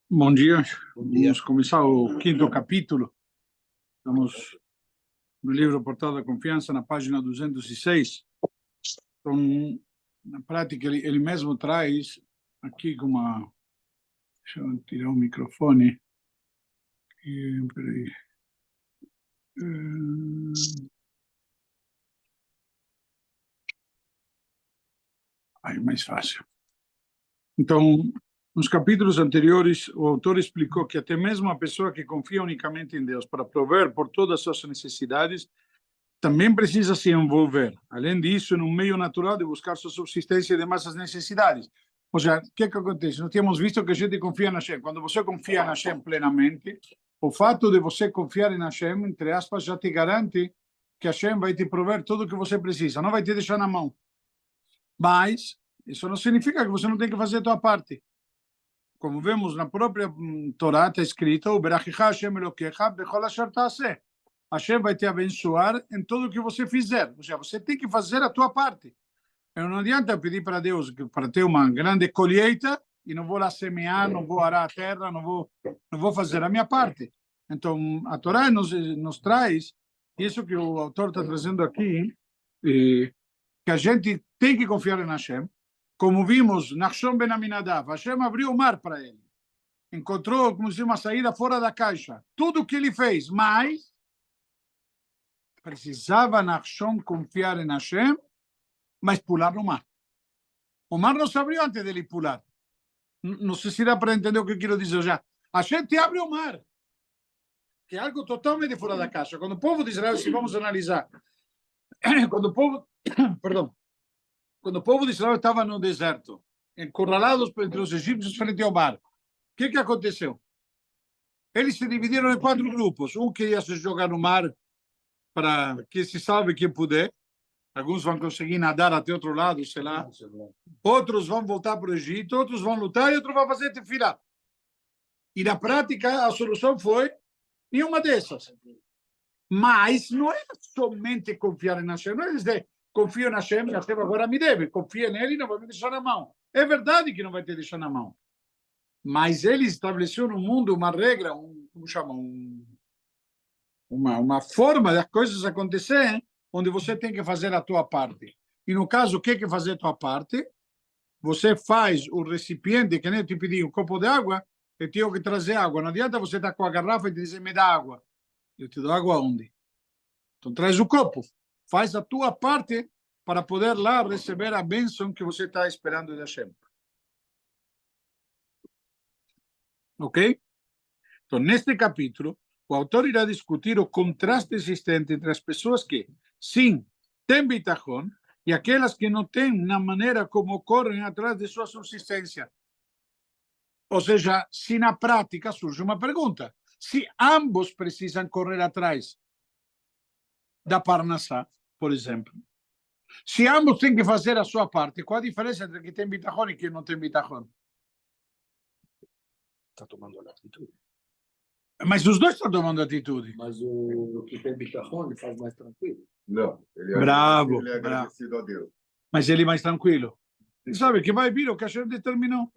Bom dia. Bom dia. Vamos começar o quinto capítulo. Estamos no livro Portal da Confiança, na página 206. Então, na prática, ele mesmo traz aqui com uma... Deixa eu tirar o microfone. Peraí. Aí, mais fácil. Então, nos capítulos anteriores, o autor explicou que até mesmo a pessoa que confia unicamente em Deus para prover por todas as suas necessidades também precisa se envolver, além disso, num meio natural de buscar sua subsistência e demais as necessidades. Ou seja, o que acontece? Nós temos visto que a gente confia na Hashem. Quando você confia na Hashem plenamente, o fato de você confiar em Hashem, entre aspas, já te garante que Hashem vai te prover tudo o que você precisa, não vai te deixar na mão. Mas isso não significa que você não tem que fazer a sua parte. Como vemos na própria Torá, está escrito: Hashem vai te abençoar em tudo o que você fizer. Ou seja, você tem que fazer a tua parte. Não adianta pedir para Deus para ter uma grande colheita e não vou lá semear, não vou arar a terra, não vou fazer a minha parte. Então, a Torá nos traz isso que o autor está trazendo aqui, que a gente tem que confiar em Hashem. Como vimos, Nachshon ben Aminadav, Hashem abriu o mar para ele. Encontrou, como se uma saída fora da caixa. Tudo o que ele fez, mas precisava Nachshon confiar em Hashem, mas pular no mar. O mar não se abriu antes dele pular. Não sei se dá para entender o que eu quero dizer já. Hashem te abre o mar, que é algo totalmente fora da caixa. Quando o povo de Israel, se vamos analisar, quando o povo, perdão, quando o povo de Israel estava no deserto, encurralados entre os egípcios frente ao mar, o que aconteceu? Eles se dividiram em 4 grupos. Um queria se jogar no mar para que se salve quem puder. Alguns vão conseguir nadar até outro lado, sei lá. Outros vão voltar para o Egito, outros vão lutar e outros vão fazer tefilá. E na prática a solução foi nenhuma dessas. Mas não é somente confiar em Hashem. Não é dizer, confio em Hashem, Hashem agora me deve. Confia nele e não vai me deixar na mão. É verdade que não vai te deixar na mão. Mas ele estabeleceu no mundo uma regra, como chama? Uma forma das coisas acontecerem, onde você tem que fazer a tua parte. E no caso, o que é fazer a tua parte? Você faz o recipiente, que nem eu te pedi um copo de água, eu tenho que trazer água. Não adianta você estar com a garrafa e dizer, me dá água. Eu te dou água onde? Então traz o copo. Faz a tua parte para poder lá receber a bênção que você está esperando de Hashem. Ok? Então, neste capítulo, o autor irá discutir o contraste existente entre as pessoas que, sim, têm bitachon e aquelas que não têm na maneira como correm atrás de sua subsistência. Ou seja, se na prática surge uma pergunta, se ambos precisam correr atrás da parnassá, por exemplo, se ambos têm que fazer a sua parte, qual a diferença entre quem tem bitachon e quem não tem bitachon? Está tomando a atitude. Mas os dois estão tomando atitude. Mas o que tem bitachon, ele faz mais tranquilo. Não, ele é Bravo, ele é agradecido a Deus. Mas ele é mais tranquilo. Ele sabe que vai vir o que a gente determinou.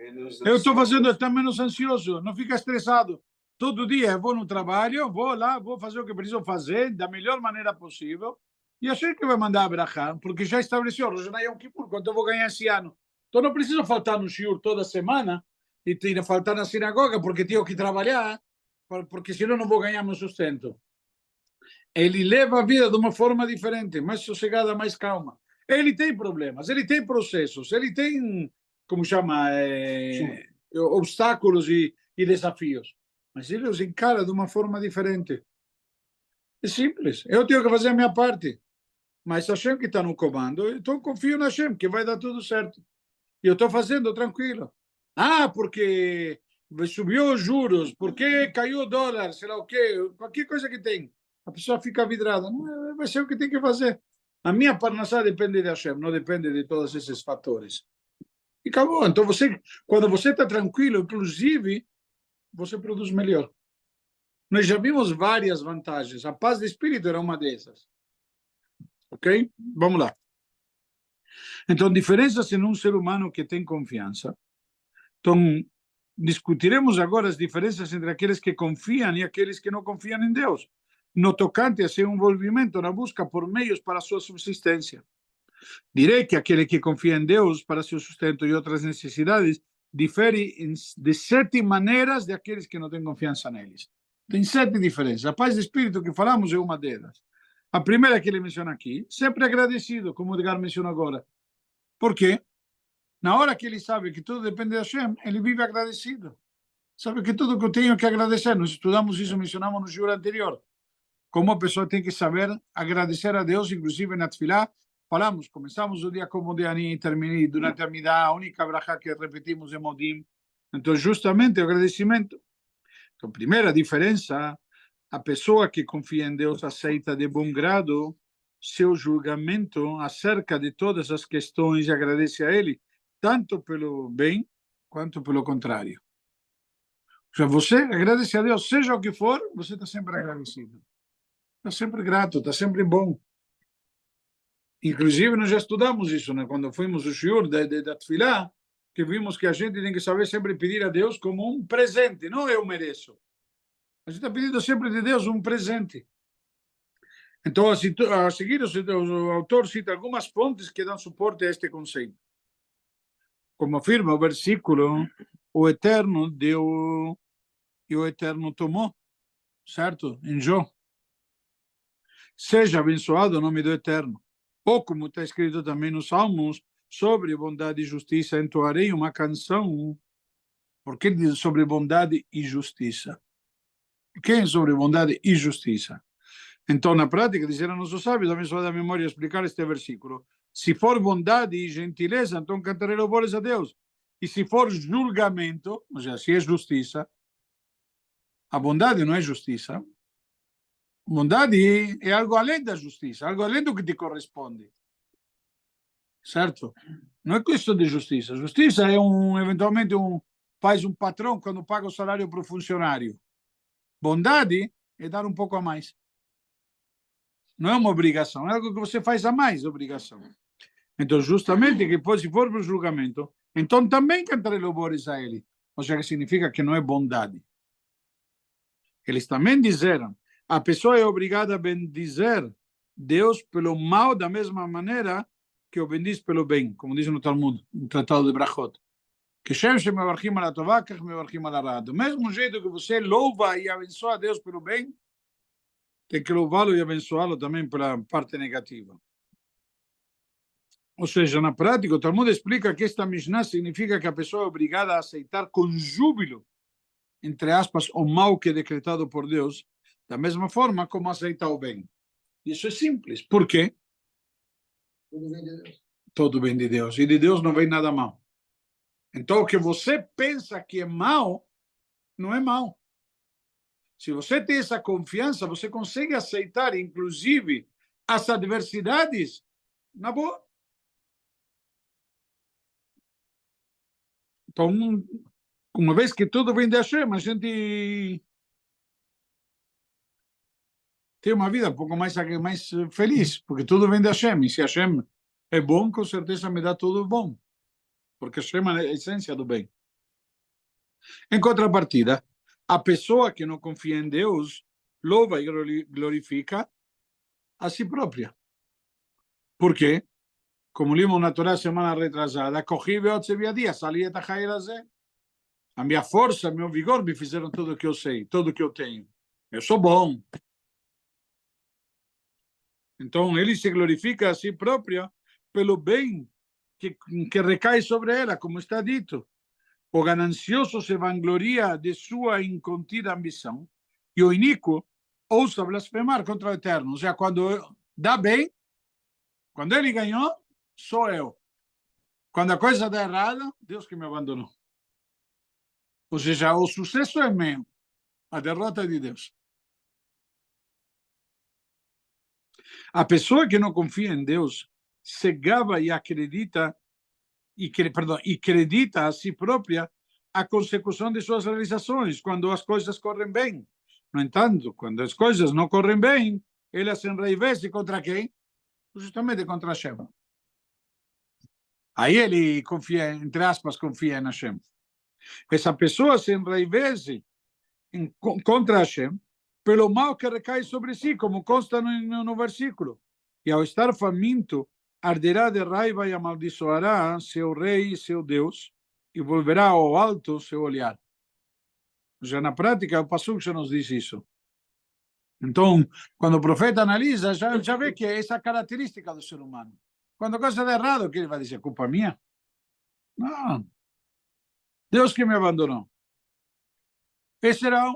Eu estou fazendo, estar menos ansioso, não fica estressado. Todo dia eu vou no trabalho, vou lá, vou fazer o que preciso fazer da melhor maneira possível. E a gente vai mandar a brachá, porque já estabeleceu, Rosh Hashanah Yom Kippur, quanto eu vou ganhar esse ano. Então não preciso faltar no shiur toda semana e faltar na sinagoga porque tenho que trabalhar, porque senão não vou ganhar meu sustento. Ele leva a vida de uma forma diferente, mais sossegada, mais calma. Ele tem problemas, ele tem processos, ele tem, como chama, obstáculos e desafios. Mas ele os encara de uma forma diferente. É simples. Eu tenho que fazer a minha parte. Mas Hashem que está no comando, então confio na Hashem, que vai dar tudo certo. E eu estou fazendo tranquilo. Ah, porque subiu os juros, porque caiu o dólar, sei lá o quê, qualquer coisa que tem. A pessoa fica vidrada. Não, vai ser o que tem que fazer. A minha parnassá depende de Hashem, não depende de todos esses fatores. E acabou. Então, quando você está tranquilo, inclusive, você produz melhor. Nós já vimos várias vantagens. A paz de espírito era uma dessas. Ok? Vamos lá. Então, diferenças em um ser humano que tem confiança. Então, discutiremos agora as diferenças entre aqueles que confiam e aqueles que não confiam em Deus, no tocante a seu envolvimento na busca por meios para a sua subsistência. Direi que aquele que confia em Deus para seu sustento e outras necessidades difere de 7 maneiras de aqueles que não têm confiança neles. Tem 7 diferenças. A paz de espírito que falamos é uma delas. A primeira que ele menciona aqui, sempre agradecido, como o Edgar mencionou agora. Por quê? Na hora que ele sabe que tudo depende de Hashem, ele vive agradecido. Sabe que tudo que eu tenho que agradecer, nós estudamos isso, mencionamos no shiur anterior. Como a pessoa tem que saber agradecer a Deus, inclusive na Tfilá. Falamos, começamos o dia com Modiani e terminei durante a Midá, a única brachá que repetimos é Modim. Então, justamente o agradecimento. Então, primeira diferença, a pessoa que confia em Deus aceita de bom grado seu julgamento acerca de todas as questões e agradece a Ele, tanto pelo bem quanto pelo contrário. Ou seja, você agradece a Deus, seja o que for, você está sempre agradecido. Está sempre grato, está sempre bom. Inclusive, nós já estudamos isso, né? Quando fomos o shiur da Tfilá, que vimos que a gente tem que saber sempre pedir a Deus como um presente, não eu mereço. A gente está pedindo sempre de Deus um presente. Então, a seguir, o autor cita algumas fontes que dão suporte a este conceito. Como afirma o versículo, o Eterno deu e o Eterno tomou, certo? Em Jó. Seja abençoado o nome do Eterno. Ou como está escrito também nos Salmos, sobre bondade e justiça entoarei uma canção. Por que diz sobre bondade e justiça? Por que sobre bondade e justiça? Então, na prática, disseram nossos sábios, abençoada a memória, explicar este versículo. Se for bondade e gentileza, então cantarei louvores a Deus. E se for julgamento, ou seja, se é justiça, a bondade não é justiça. Bondade é algo além da justiça, algo além do que te corresponde. Certo? Não é questão de justiça. Justiça é eventualmente faz um patrão quando paga o salário para o funcionário. Bondade é dar um pouco a mais. Não é uma obrigação, é algo que você faz a mais obrigação. Então, justamente, que pode, se for para o julgamento, então também cantarei louvores a ele. Ou seja, que significa que não é bondade. Eles também disseram, a pessoa é obrigada a bendizer Deus pelo mal da mesma maneira que o bendiz pelo bem, como diz no Talmud, no Tratado de Brachot. Que do mesmo jeito que você louva e abençoa a Deus pelo bem, tem que louvá-lo e abençoá-lo também pela parte negativa. Ou seja, na prática, o Talmud explica que esta Mishnah significa que a pessoa é obrigada a aceitar com júbilo, entre aspas, o mal que é decretado por Deus, da mesma forma como aceita o bem. Isso é simples. Por quê? Tudo vem de Deus. Todo vem de Deus. E de Deus não vem nada mal. Então, o que você pensa que é mal, não é mal. Se você tem essa confiança, você consegue aceitar, inclusive, as adversidades na boa. Então, uma vez que tudo vem de Hashem, a gente tem uma vida um pouco mais feliz, porque tudo vem de Hashem. E se Hashem é bom, com certeza me dá tudo bom. Porque Hashem é a essência do bem. Em contrapartida, a pessoa que não confia em Deus louva e glorifica a si própria. Por quê? Como limo na Torá semana retrasada, corri veot via dia, sali et achai. A minha força, meu vigor me fizeram tudo o que eu sei, tudo o que eu tenho. Eu sou bom. Então, ele se glorifica a si próprio pelo bem que recai sobre ela, como está dito. O ganancioso se vangloria de sua incontida ambição e o iníquo ousa blasfemar contra o Eterno. Ou seja, quando dá bem, quando ele ganhou, sou eu. Quando a coisa dá errada, Deus que me abandonou. Ou seja, o sucesso é meu, a derrota é de Deus. A pessoa que não confia em Deus se gaba e acredita e acredita a si própria a consecução de suas realizações quando as coisas correm bem. No entanto, quando as coisas não correm bem, ela se enraivece contra quem? Justamente contra Hashem. Aí ele confia, entre aspas, confia em Hashem. essa pessoa se enraivece contra Hashem pelo mal que recai sobre si, como consta no versículo. E ao estar faminto, arderá de raiva e amaldiçoará seu rei e seu Deus, e volverá ao alto seu olhar. Já na prática, o Pasuk já nos diz isso. Então, quando o profeta analisa, já vê que é essa característica do ser humano. Quando a coisa dá errado, o que ele vai dizer? Culpa minha? Não. Deus que me abandonou. Esse era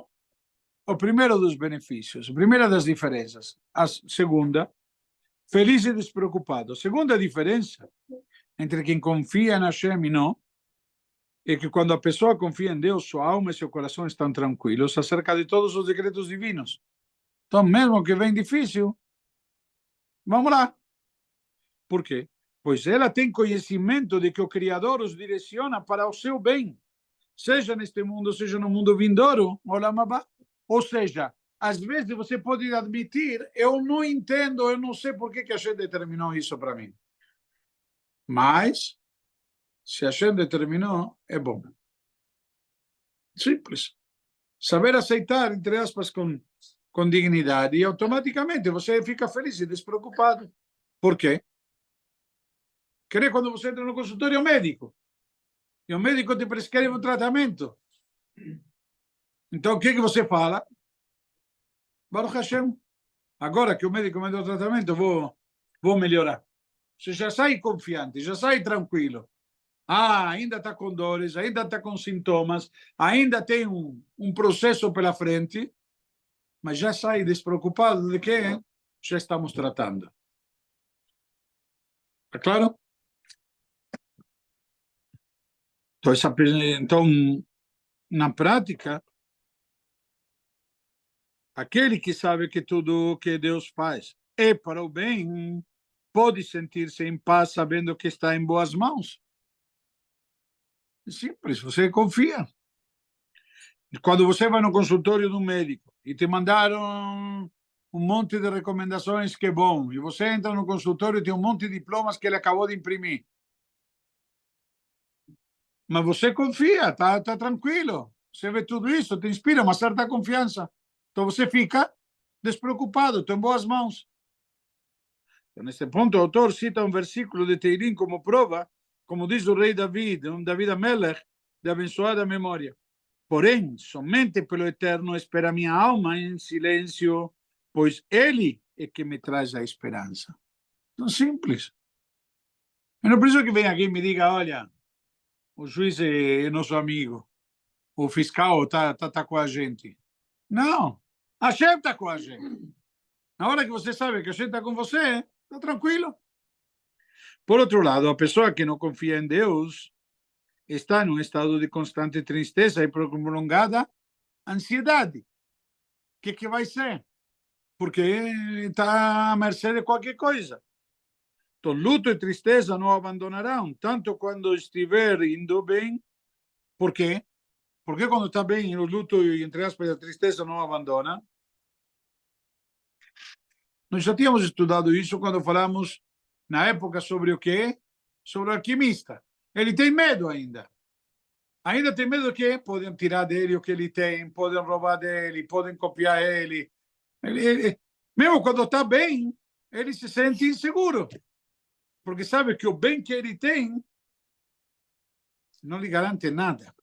o primeiro dos benefícios, a primeira das diferenças. A segunda, feliz e despreocupado. A segunda diferença entre quem confia em Hashem e não é que quando a pessoa confia em Deus, sua alma e seu coração estão tranquilos acerca de todos os decretos divinos. Então, mesmo que vem difícil, vamos lá. Por quê? Pois ela tem conhecimento de que o Criador os direciona para o seu bem, seja neste mundo, seja no mundo vindouro, ou seja, às vezes você pode admitir, eu não entendo, eu não sei por que a gente determinou isso para mim. Mas, se a gente determinou, é bom. Simples. Saber aceitar, entre aspas, com dignidade, e automaticamente você fica feliz e despreocupado. Por quê? Quer quando você entra no consultório médico, e o médico te prescreve um tratamento. Então, o que você fala? Baruch Hashem, agora que o médico me deu o tratamento, vou melhorar. Você já sai confiante, já sai tranquilo. Ainda está com dores, ainda está com sintomas, ainda tem um processo pela frente, mas já sai despreocupado de que já estamos tratando. Está claro? Então, na prática, aquele que sabe que tudo o que Deus faz é para o bem, pode sentir-se em paz sabendo que está em boas mãos. É simples, você confia. Quando você vai no consultório do médico e te mandaram um monte de recomendações que é bom, e você entra no consultório e tem um monte de diplomas que ele acabou de imprimir. Mas você confia, tá tranquilo. Você vê tudo isso, te inspira uma certa confiança. Então você fica despreocupado, está em boas mãos. Então, nesse ponto, o autor cita um versículo de Teirim como prova, como diz o rei David, David Amelech, de abençoada memória. Porém, somente pelo Eterno espera minha alma em silêncio, pois Ele é que me traz a esperança. Então, simples. Eu não preciso que venha aqui e me diga, olha, o juiz é nosso amigo, o fiscal tá com a gente. Não, a gente está com a gente. Na hora que você sabe que a gente está com você, está tranquilo. Por outro lado, a pessoa que não confia em Deus está em um estado de constante tristeza e prolongada ansiedade. O que vai ser? Porque está à mercê de qualquer coisa. Então, luto e tristeza não abandonarão, tanto quando estiver indo bem. Por quê? Porque quando está bem, o luto e, entre aspas, a tristeza não abandona. Nós já tínhamos estudado isso quando falamos na época sobre o quê? Sobre o alquimista. Ele tem medo ainda. Ainda tem medo que podem tirar dele o que ele tem, podem roubar dele, podem copiar ele. Mesmo quando está bem, ele se sente inseguro. Porque sabe que o bem que ele tem não lhe garante nada.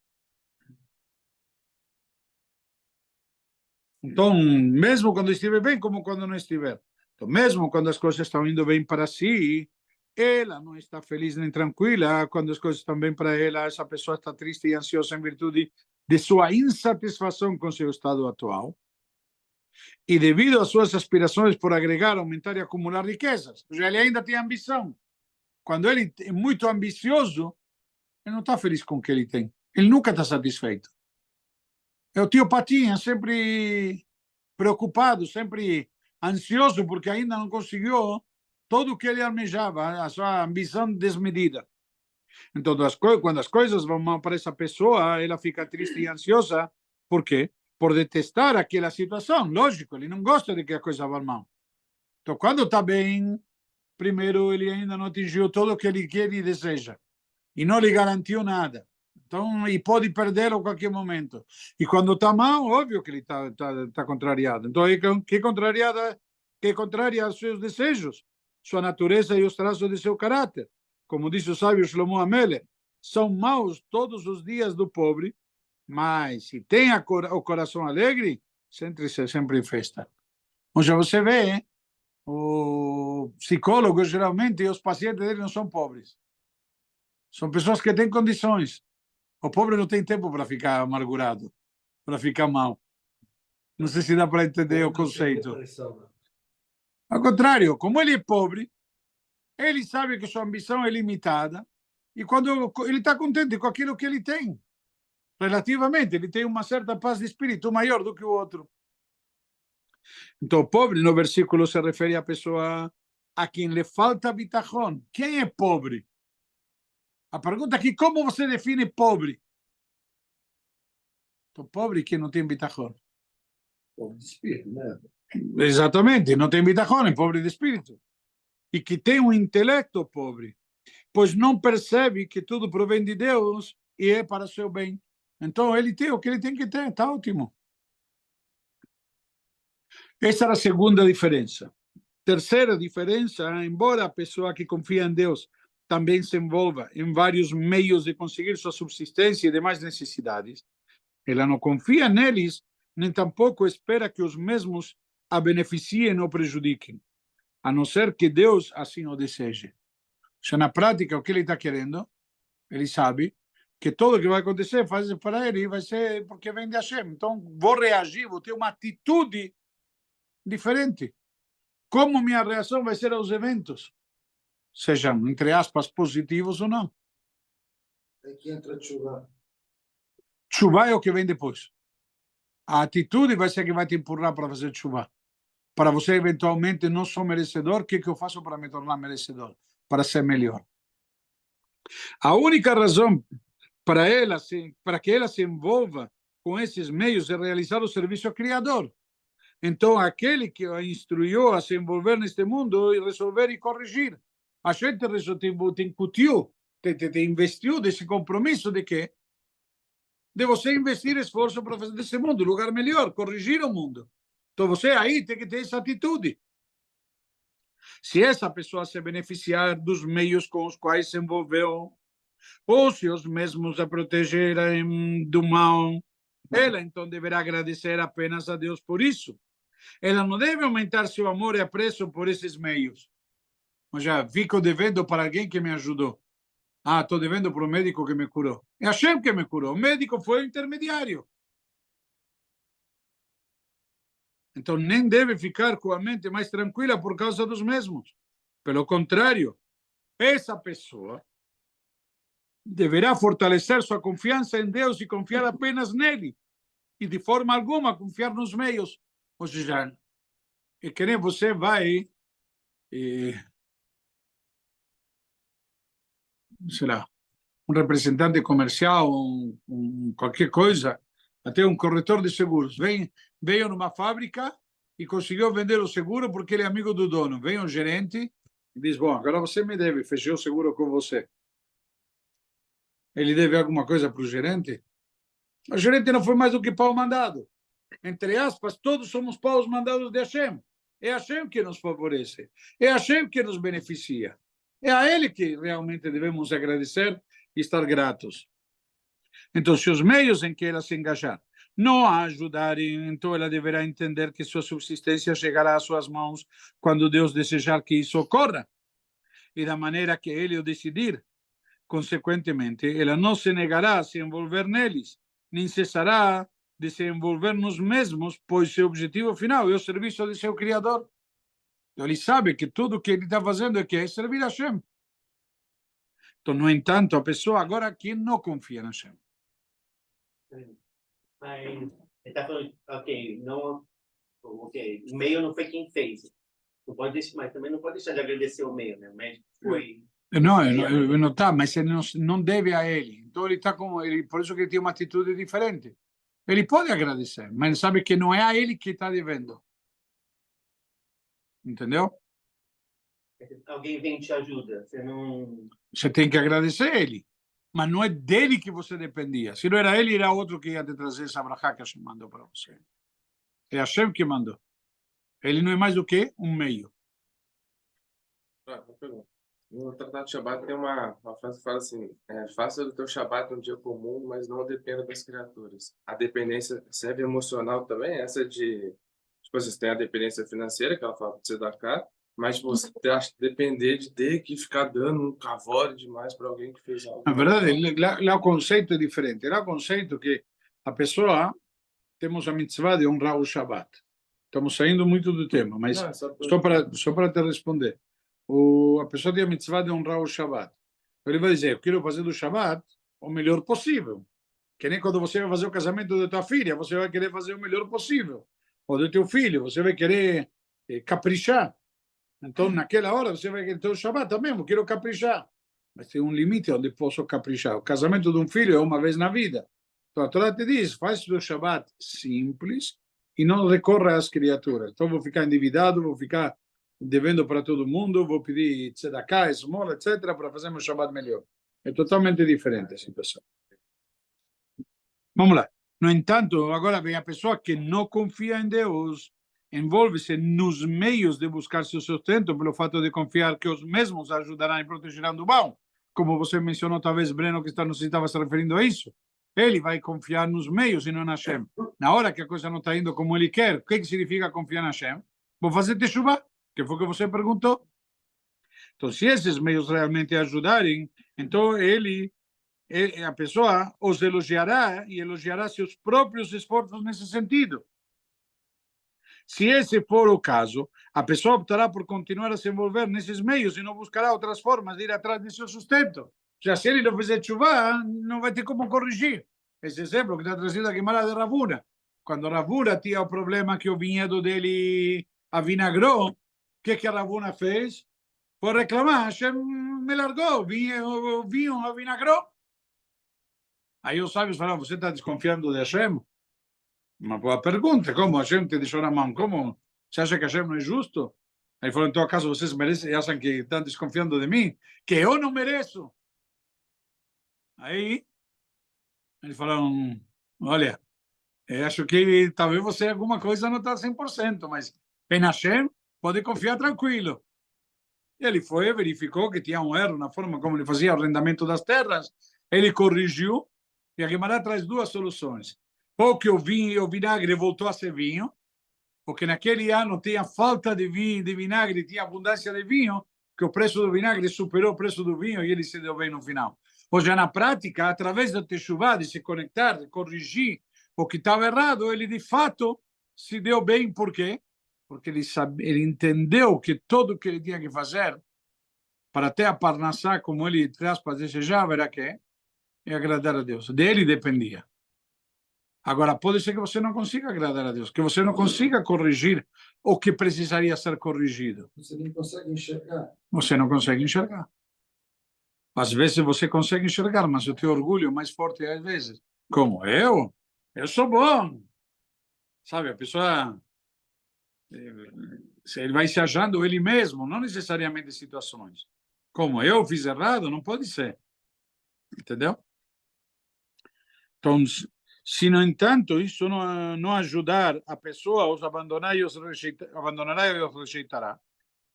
Então, mesmo quando estiver bem, como quando não estiver. Então, mesmo quando as coisas estão indo bem para si, ela não está feliz nem tranquila. Quando as coisas estão bem para ela, essa pessoa está triste e ansiosa em virtude de sua insatisfação com seu estado atual. E devido às suas aspirações por agregar, aumentar e acumular riquezas. Ou seja, ele ainda tem ambição. Quando ele é muito ambicioso, ele não está feliz com o que ele tem. Ele nunca está satisfeito. É o tio Patinha, sempre preocupado, sempre ansioso, porque ainda não conseguiu tudo o que ele almejava, a sua ambição desmedida. Então, quando as coisas vão mal para essa pessoa, ela fica triste e ansiosa. Por quê? Por detestar aquela situação. Lógico, ele não gosta de que a coisa vá mal. Então, quando está bem, primeiro, ele ainda não atingiu tudo o que ele quer e deseja. E não lhe garantiu nada. Então, e pode perdê-lo a qualquer momento. E quando está mal, óbvio que ele está contrariado. Então, que contraria aos seus desejos, sua natureza e os traços de seu caráter. Como disse o sábio Shlomo Amelech, são maus todos os dias do pobre, mas se tem o coração alegre, sempre em festa. Ou já você vê, hein? O psicólogo, geralmente, os pacientes dele não são pobres. São pessoas que têm condições. O pobre não tem tempo para ficar amargurado, para ficar mal. Não sei se dá para entender o conceito. Ao contrário, como ele é pobre, ele sabe que sua ambição é limitada e quando ele está contente com aquilo que ele tem, relativamente, ele tem uma certa paz de espírito maior do que o outro. Então, pobre, no versículo, se refere à pessoa a quem lhe falta bitachon. Quem é pobre? A pergunta aqui, como você define pobre? Então, pobre que não tem bitachon. Pobre de espírito, né? Exatamente, não tem bitachon, é pobre de espírito. E que tem um intelecto pobre, pois não percebe que tudo provém de Deus e é para seu bem. Então, ele tem o que ele tem que ter, está ótimo. Essa era a segunda diferença. Terceira diferença, embora a pessoa que confia em Deus também se envolva em vários meios de conseguir sua subsistência e demais necessidades, ela não confia neles, nem tampouco espera que os mesmos a beneficiem ou prejudiquem, a não ser que Deus assim o deseje. Se na prática o que ele está querendo, ele sabe que tudo o que vai acontecer para ele vai ser porque vem de Hashem. Então, vou reagir, vou ter uma atitude diferente. Como minha reação vai ser aos eventos? Sejam, entre aspas, positivos ou não. Aqui entra chuva. Chuva é o que vem depois. A atitude vai ser que vai te empurrar para fazer chuva. Para você, eventualmente, não sou merecedor, o que eu faço para me tornar merecedor? Para ser melhor. A única razão para que ela se envolva com esses meios é realizar o serviço ao Criador. Então, aquele que a instruiu a se envolver neste mundo e resolver e corrigir. A gente te incutiu, te investiu desse compromisso de quê? De você investir esforço para fazer desse mundo um lugar melhor, corrigir o mundo. Então, você aí tem que ter essa atitude. Se essa pessoa se beneficiar dos meios com os quais se envolveu, ou se os mesmos a protegerem do mal, ela então deverá agradecer apenas a Deus por isso. Ela não deve aumentar seu amor e apreço por esses meios. Mas já fico devendo para alguém que me ajudou. Ah, estou devendo para o médico que me curou. É Hashem que me curou. O médico foi o intermediário. Então, nem deve ficar com a mente mais tranquila por causa dos mesmos. Pelo contrário, essa pessoa deverá fortalecer sua confiança em Deus e confiar apenas nele. E de forma alguma confiar nos meios. Ou seja, é que nem você vai, sei lá, um representante comercial, qualquer coisa, até um corretor de seguros, veio numa fábrica e conseguiu vender o seguro porque ele é amigo do dono. Vem o gerente e diz, bom, agora você me deve, fechei o seguro com você. Ele deve alguma coisa para o gerente? O gerente não foi mais do que pau mandado. Entre aspas, todos somos paus mandados de Hashem. É Hashem que nos favorece. É Hashem que nos beneficia. É a ele que realmente devemos agradecer e estar gratos. Então, se os meios em que ela se engajar não a ajudarem, então ela deverá entender que sua subsistência chegará às suas mãos quando Deus desejar que isso ocorra. E da maneira que ele o decidir, consequentemente, ela não se negará a se envolver neles, nem cessará de se envolver nos mesmos, pois seu objetivo final é o serviço de seu Criador. Então, ele sabe que tudo o que ele está fazendo é servir a Hashem. Então, no entanto, a pessoa agora aqui não confia na Hashem. Mas ele está falando, ok, não, ok, o meio não foi quem fez. Não pode deixar, mas também não pode deixar de agradecer o meio, né? Mas foi. Não está, mas ele não deve a ele. Então ele está com ele, por isso que ele tem uma atitude diferente. Ele pode agradecer, mas sabe que não é a ele que está devendo. Entendeu? Alguém vem e te ajuda, você não. Você tem que agradecer a ele. Mas não é dele que você dependia. Se não era ele, era outro que ia te trazer essa brachá que Hashem mandou para você. É Hashem que mandou. Ele não é mais do que um meio. Uma pergunta. No Tratado de Shabat tem uma frase que fala assim: faça do teu Shabat um dia comum, mas não dependa das criaturas. A dependência serve emocional também? Essa de, tipo, você tem a dependência financeira, que ela fala de tzedakah, mas você depender de ter que ficar dando um cavalo demais para alguém que fez algo. Na verdade, lá o conceito é diferente. Lá o conceito que a pessoa, temos a mitzvah de honrar o Shabat. Estamos saindo muito do tema, mas Não, só para te responder. A pessoa tem a mitzvah de honrar o Shabat. Ele vai dizer, eu quero fazer do Shabat o melhor possível. Que nem quando você vai fazer o casamento da tua filha, você vai querer fazer o melhor possível. Ou do teu filho, você vai querer caprichar. Então, naquela hora, você vai querer ter o Shabat também, eu quero caprichar. Mas tem um limite onde posso caprichar. O casamento de um filho é uma vez na vida. Então, a Torá te diz, faz o Shabat simples e não recorra às criaturas. Então, vou ficar endividado, vou ficar devendo para todo mundo, vou pedir tzedakah, esmola, etc., para fazer meu Shabat melhor. É totalmente diferente a situação. Vamos lá. No entanto, agora vem a pessoa que não confia em Deus, envolve-se nos meios de buscar seu sustento pelo fato de confiar que os mesmos ajudarão e protegerão do mal. Como você mencionou, talvez, Breno, que estava se referindo a isso. Ele vai confiar nos meios e não na Hashem. Na hora que a coisa não está indo como ele quer, o que significa confiar na Hashem? Vou fazer teshuvah, que foi o que você perguntou. Então, se esses meios realmente ajudarem, então a pessoa os elogiará e elogiará seus próprios esforços nesse sentido. Se esse for o caso, a pessoa optará por continuar a se envolver nesses meios e não buscará outras formas de ir atrás de seu sustento. Já se ele não fizer chuva, não vai ter como corrigir. Esse exemplo que está trazido aqui de Ravuna. Quando Ravuna tinha o problema que o vinhedo dele avinagrou, o que a Ravuna fez? Foi reclamar, Hashem me largou, o vinho avinagrou. Aí os sábios falaram, você está desconfiando de Hashem? Uma boa pergunta, como Hashem te deixou na mão? Como? Você acha que Hashem não é justo? Aí falou, então acaso vocês merecem, acham que estão desconfiando de mim? Que eu não mereço. Aí, eles falaram, olha, eu acho que talvez você alguma coisa não está 100%, mas em Hashem pode confiar tranquilo. E ele foi, verificou que tinha um erro na forma como ele fazia o arrendamento das terras, ele corrigiu, e a Guimarães traz duas soluções. Ou que o vinagre voltou a ser vinho, porque naquele ano tinha falta de vinho, de vinagre, tinha abundância de vinho, que o preço do vinagre superou o preço do vinho e ele se deu bem no final. Ou já na prática, através da teshuvah, de se conectar, de corrigir o que estava errado, ele de fato se deu bem. Por quê? Porque ele entendeu que tudo o que ele tinha que fazer para ter a parnassá, como ele, entre aspas, desejava, era que é agradar a Deus. Dele dependia. Agora, pode ser que você não consiga agradar a Deus, que você não consiga corrigir o que precisaria ser corrigido. Você nem consegue enxergar. Você não consegue enxergar. Às vezes você consegue enxergar, mas o teu orgulho é mais forte às vezes. Como? Eu sou bom. Sabe, a pessoa ele vai se achando ele mesmo, não necessariamente situações. Como eu fiz errado, não pode ser. Entendeu? Então, se, no entanto, isso não ajudar a pessoa, os abandonará e os rejeitará.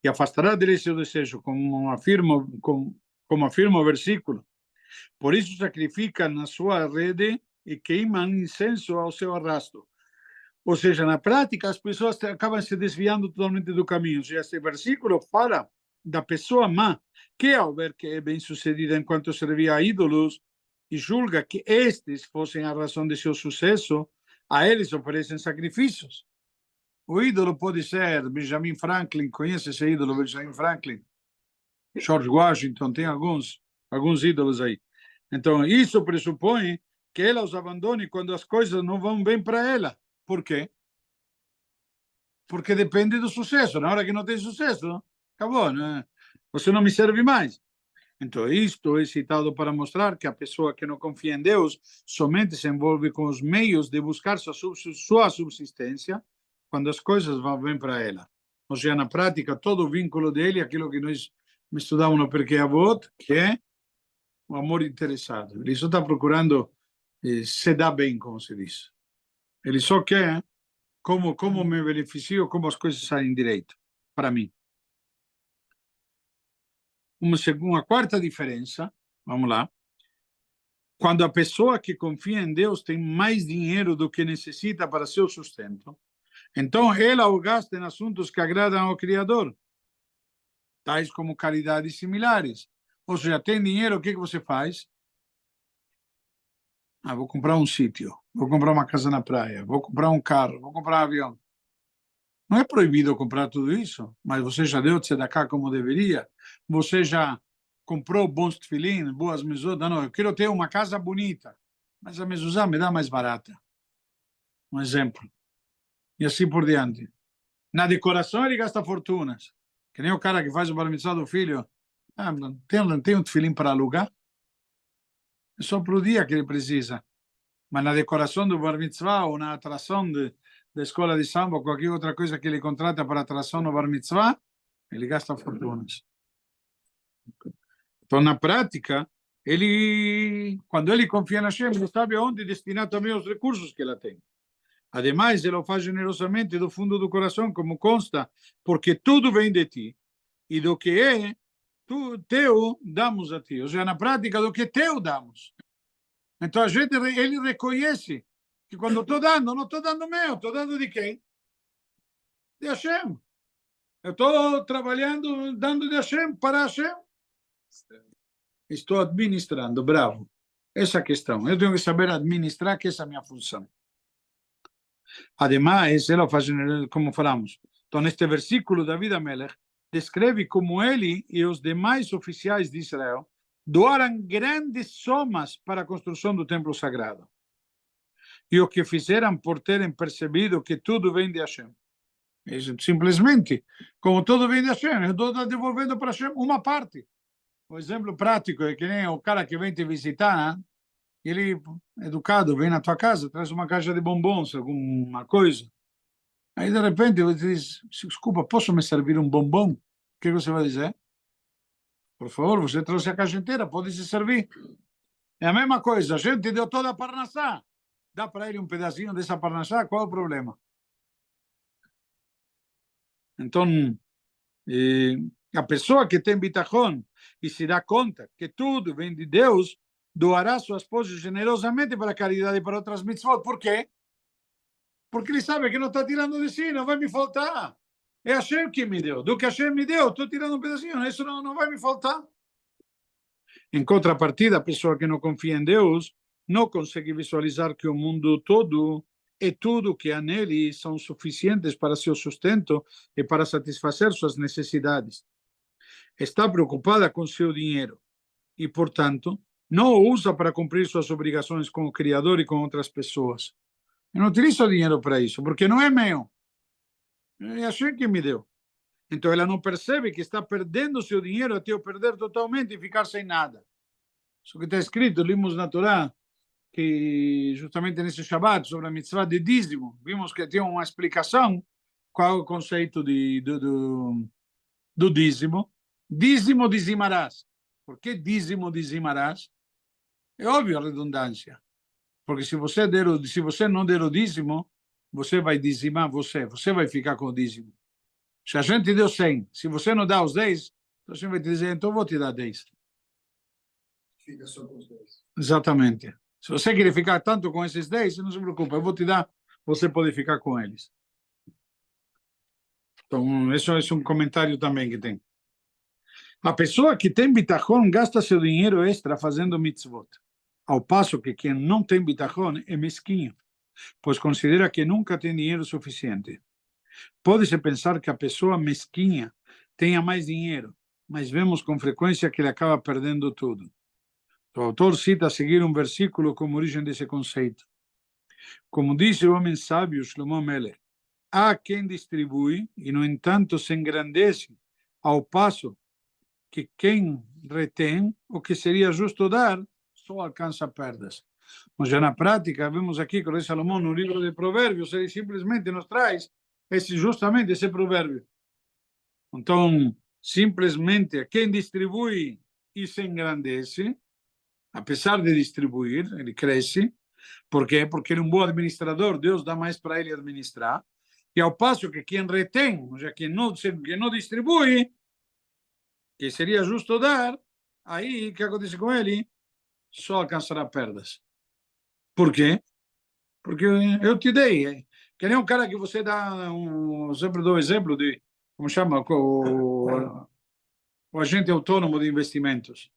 E afastará dele seu desejo, como afirma o versículo. Por isso sacrificam na sua rede e queimam incenso ao seu arrasto. Ou seja, na prática, as pessoas acabam se desviando totalmente do caminho. Ou seja, esse versículo fala da pessoa má, que ao ver que é bem-sucedida enquanto servia a ídolos, e julga que estes fossem a razão de seu sucesso, a eles oferecem sacrifícios. O ídolo pode ser Benjamin Franklin, conhece esse ídolo, Benjamin Franklin? George Washington, tem alguns ídolos aí. Então, isso pressupõe que ela os abandone quando as coisas não vão bem para ela. Por quê? Porque depende do sucesso. Na hora que não tem sucesso, acabou, né? Você não me serve mais. Então, isto é citado para mostrar que a pessoa que não confia em Deus somente se envolve com os meios de buscar sua subsistência quando as coisas vão bem para ela. Ou seja, na prática, todo o vínculo dele, aquilo que nós estudamos no Perkei Avot, que é o amor interessado. Ele só está procurando se dar bem, como se diz. Ele só quer como me beneficio, como as coisas saem direito para mim. Uma quarta diferença, vamos lá. Quando a pessoa que confia em Deus tem mais dinheiro do que necessita para seu sustento, então ela o gasta em assuntos que agradam ao Criador, tais como caridades similares. Ou seja, tem dinheiro, o que você faz? Vou comprar um sítio, vou comprar uma casa na praia, vou comprar um carro, vou comprar um avião. Não é proibido comprar tudo isso, mas você já deu tzedakah como deveria, você já comprou bons tefilim, boas mezuzá. Não, eu quero ter uma casa bonita, mas a mezuzá me dá mais barata. Um exemplo. E assim por diante. Na decoração ele gasta fortunas. Que nem o cara que faz o bar mitzvah do filho. Tem um tefilim para alugar? É só para o dia que ele precisa. Mas na decoração do bar mitzvah ou na atração da escola de samba ou qualquer outra coisa que ele contrata para atração no bar mitzvah, ele gasta fortunas. Então, na prática, quando ele confia na Hashem, ele sabe onde destinar também os recursos que ela tem. Ademais, ele o faz generosamente do fundo do coração, como consta, porque tudo vem de ti, e do que é teu, damos a ti. Ou seja, na prática, do que teu, damos. Então, ele reconhece que quando estou dando, não estou dando meu, estou dando de quem? De Hashem. Eu estou trabalhando, dando de Hashem para Hashem. Estou administrando, bravo. Essa é a questão. Eu tenho que saber administrar, que essa é a minha função. Ademais, ela faz, como falamos. Então, neste versículo, David Amelech descreve como ele e os demais oficiais de Israel doaram grandes somas para a construção do templo sagrado. E o que fizeram por terem percebido que tudo vem de Hashem. Simplesmente, como tudo vem de Hashem, eu estou devolvendo para Hashem uma parte. O exemplo prático é que nem o cara que vem te visitar, né? Ele, educado, vem na tua casa, traz uma caixa de bombons, alguma coisa. Aí, de repente, você diz, desculpa, posso me servir um bombom? O que você vai dizer? Por favor, você trouxe a caixa inteira, pode se servir. É a mesma coisa, a gente deu toda a parnassá. Dá para ele um pedacinho dessa parnassá, qual é o problema? Então, a pessoa que tem bitachon e se dá conta que tudo vem de Deus, doará suas posses generosamente para a caridade e para outras mitzvot. Por quê? Porque ele sabe que não está tirando de si, não vai me faltar. É Hashem que me deu. Do que Hashem me deu, estou tirando um pedacinho, isso não vai me faltar. Em contrapartida, a pessoa que não confia em Deus não consegue visualizar que o mundo todo e tudo que há nele são suficientes para seu sustento e para satisfazer suas necessidades. Está preocupada com seu dinheiro e, portanto, não o usa para cumprir suas obrigações com o Criador e com outras pessoas. Eu não utilizo dinheiro para isso, porque não é meu. É Hashem que me deu. Então ela não percebe que está perdendo seu dinheiro até o perder totalmente e ficar sem nada. Isso que está escrito, limos na Torá, que justamente nesse Shabbat, sobre a mitzvah de dízimo, vimos que tinha uma explicação qual é o conceito do dízimo. Dízimo dizimarás. Por que dízimo dizimarás? É óbvio a redundância. Porque se você não der o dízimo, você vai dizimar você vai ficar com o dízimo. Se a gente deu 100, se você não dá os 10, você vai te dizer, então eu vou te dar 10. Fica só com os 10. Exatamente. Se você quer ficar tanto com esses 10, não se preocupe, eu vou te dar, você pode ficar com eles. Então, isso é um comentário também que tem. A pessoa que tem bitachon gasta seu dinheiro extra fazendo mitzvot, ao passo que quem não tem bitachon é mesquinho, pois considera que nunca tem dinheiro suficiente. Pode-se pensar que a pessoa mesquinha tenha mais dinheiro, mas vemos com frequência que ele acaba perdendo tudo. O autor cita a seguir um versículo como origem desse conceito. Como disse o homem sábio Shlomo Melech, há quem distribui e, no entanto, se engrandece, ao passo que quem retém o que seria justo dar só alcança perdas. Mas já na prática, vemos aqui que o rei Salomão, no livro de Provérbios, ele simplesmente nos traz justamente esse provérbio. Então, simplesmente, quem distribui e se engrandece, Apesar de distribuir, ele cresce. Por quê? Porque ele é um bom administrador, Deus dá mais para ele administrar. E ao passo que quem retém, ou seja, quem não distribui, que seria justo dar, aí o que acontece com ele? Só alcançará perdas. Por quê? Porque eu te dei. Que nem um cara que você dá, sempre dou exemplo de, como chama, o agente autônomo de investimentos.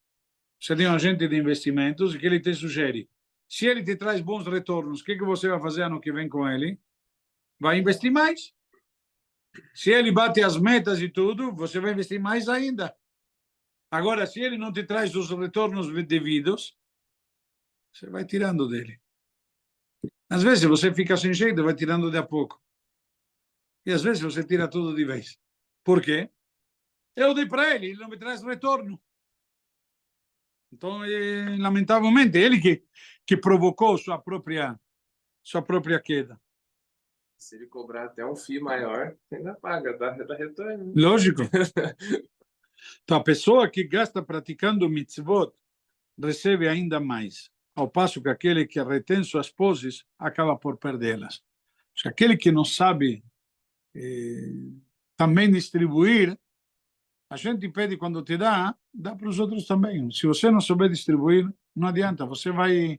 Você tem um agente de investimentos que ele te sugere. Se ele te traz bons retornos, o que você vai fazer ano que vem com ele? Vai investir mais. Se ele bate as metas e tudo, você vai investir mais ainda. Agora, se ele não te traz os retornos devidos, você vai tirando dele. Às vezes você fica sem jeito, vai tirando de a pouco. E às vezes você tira tudo de vez. Por quê? Eu dei para ele não me traz retorno. Então, lamentavelmente, ele que provocou sua própria queda. Se ele cobrar até um FII maior, ainda paga, dá retorno. Lógico. Então, a pessoa que gasta praticando mitzvot recebe ainda mais, ao passo que aquele que retém suas poses acaba por perdê-las. Aquele que não sabe também distribuir, a gente pede quando te dá para os outros também. Se você não souber distribuir, não adianta, você vai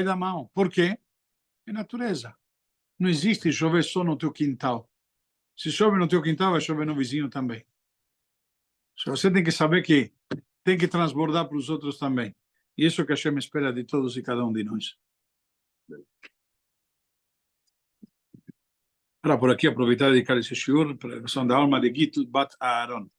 dar mal. Por quê? É natureza. Não existe chover só no teu quintal. Se chove no teu quintal, vai chover no vizinho também. Você tem que saber que tem que transbordar para os outros também. E isso que a Hashem espera de todos e cada um de nós. Para por aqui aproveitar e dedicar esse shiur para a versão da alma de Gitut Bat Aaron.